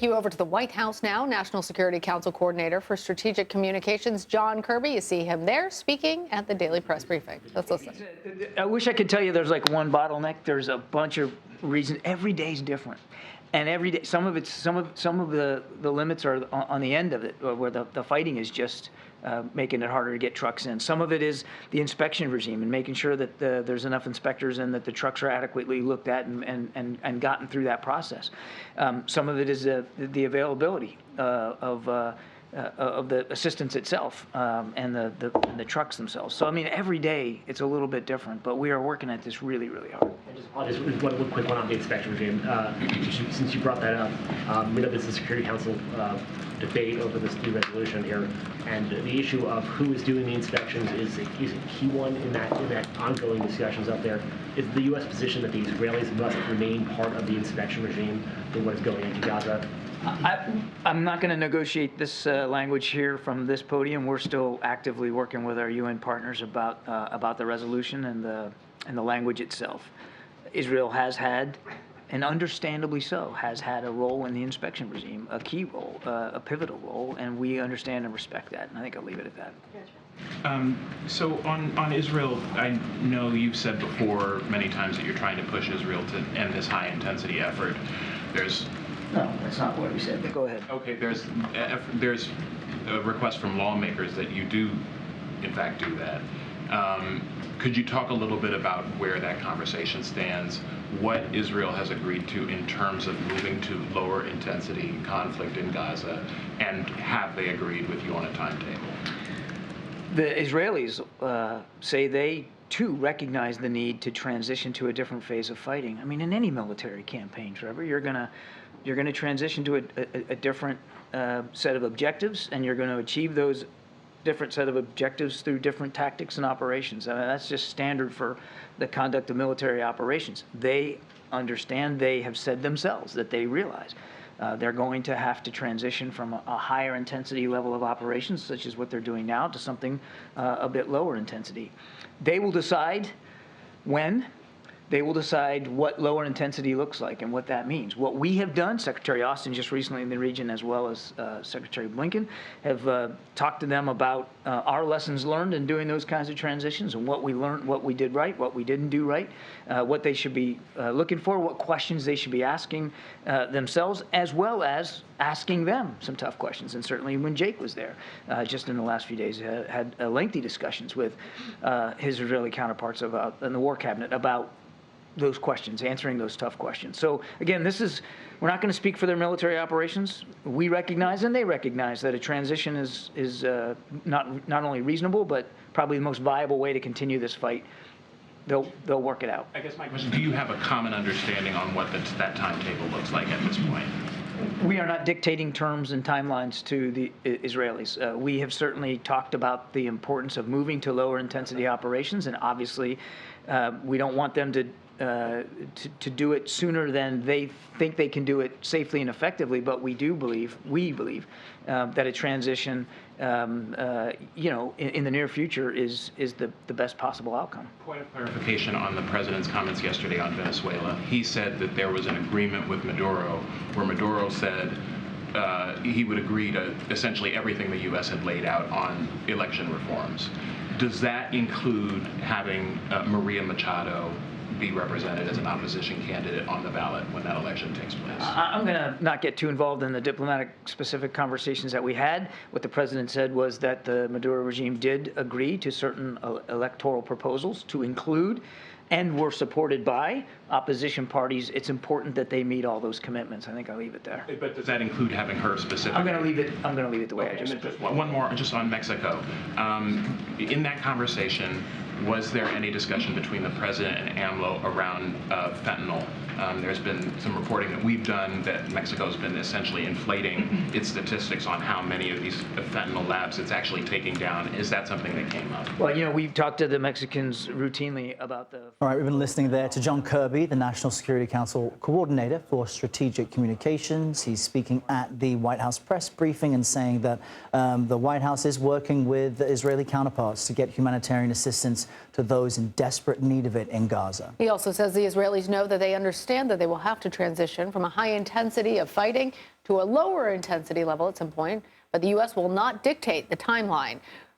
You over to the White House now. National Security Council Coordinator for Strategic Communications, John Kirby. You see him there speaking at the daily press briefing. Let's listen. I wish I could tell you there's like one bottleneck. There's a bunch of reasons. Every day is different. And every day, some of the limits are on the end of it, where the fighting is just making it harder to get trucks in. Some of it is the inspection regime and making sure that there's enough inspectors and that the trucks are adequately looked at and gotten through that process. Some of it is the availability of the assistance itself and the trucks themselves. So I mean, every day it's a little bit different, but we are working at this really, really hard. Just one quick one on the inspection regime. Since you brought that up, we know this is a Security Council debate over this new resolution here, and the issue of who is doing the inspections is a key one in that ongoing discussions up there. Is the U.S. position that the Israelis must remain part of the inspection regime in what is going into Gaza? I'm not going to negotiate this language here from this podium. We're still actively working with our UN partners about the resolution and the language itself. Israel has had, and understandably so, has had a role in the inspection regime, a key role, a pivotal role, and we understand and respect that. And I think I'll leave it at that. So on Israel, I know you've said before many times that you're trying to push Israel to end this high-intensity effort. No, that's not what we said, but go ahead. Okay, there's a request from lawmakers that you do, in fact, do that. Could you talk a little bit about where that conversation stands, what Israel has agreed to in terms of moving to lower intensity conflict in Gaza, and have they agreed with you on a timetable? The Israelis say they too recognize the need to transition to a different phase of fighting. I mean, in any military campaign, Trevor, you're gonna transition to a different set of objectives, and you're going to achieve those different set of objectives through different tactics and operations. I mean, that's just standard for the conduct of military operations. They understand, they have said themselves that they realize they're going to have to transition from a higher intensity level of operations, such as what they're doing now, to something a bit lower intensity. They will decide when. They will decide what lower intensity looks like and what that means. What we have done, Secretary Austin just recently in the region, as well as Secretary Blinken, have talked to them about our lessons learned in doing those kinds of transitions and what we learned, what we did right, what we didn't do right, what they should be looking for, what questions they should be asking themselves, as well as asking them some tough questions. And certainly when Jake was there, just in the last few days, had lengthy discussions with his Israeli counterparts in the War Cabinet about those questions, answering those tough questions. So again, we're not going to speak for their military operations. We recognize and they recognize that a transition is not only reasonable, but probably the most viable way to continue this fight. They'll work it out. I guess my question, do you have a common understanding on what that timetable looks like at this point? We are not dictating terms and timelines to the Israelis. We have certainly talked about the importance of moving to lower intensity operations, and obviously we don't want them to do it sooner than they think they can do it safely and effectively. But we believe that a transition, in the near future is the best possible outcome. Point of clarification on the president's comments yesterday on Venezuela. He said that there was an agreement with Maduro where Maduro said he would agree to essentially everything the U.S. had laid out on election reforms. Does that include having Maria Machado be represented as an opposition candidate on the ballot when that election takes place? I'm going to not get too involved in the diplomatic specific conversations that we had. What the president said was that the Maduro regime did agree to certain electoral proposals to include and were supported by opposition parties. It's important that they meet all those commitments. I think I'll leave it there. But does that include having her specifically? I'm going to leave it the way I just put. One more, just on Mexico. In that conversation, was there any discussion between the president and AMLO around fentanyl? There's been some reporting that we've done that Mexico's been essentially inflating its statistics on how many of these fentanyl labs it's actually taking down. Is that something that came up? Well, we've talked to the Mexicans routinely about the... All right, we've been listening there to John Kirby, the National Security Council Coordinator for Strategic Communications. He's speaking at the White House press briefing and saying that the White House is working with the Israeli counterparts to get humanitarian assistance to those in desperate need of it in Gaza. He also says the Israelis know that they understand that they will have to transition from a high intensity of fighting to a lower intensity level at some point, but the U.S. will not dictate the timeline.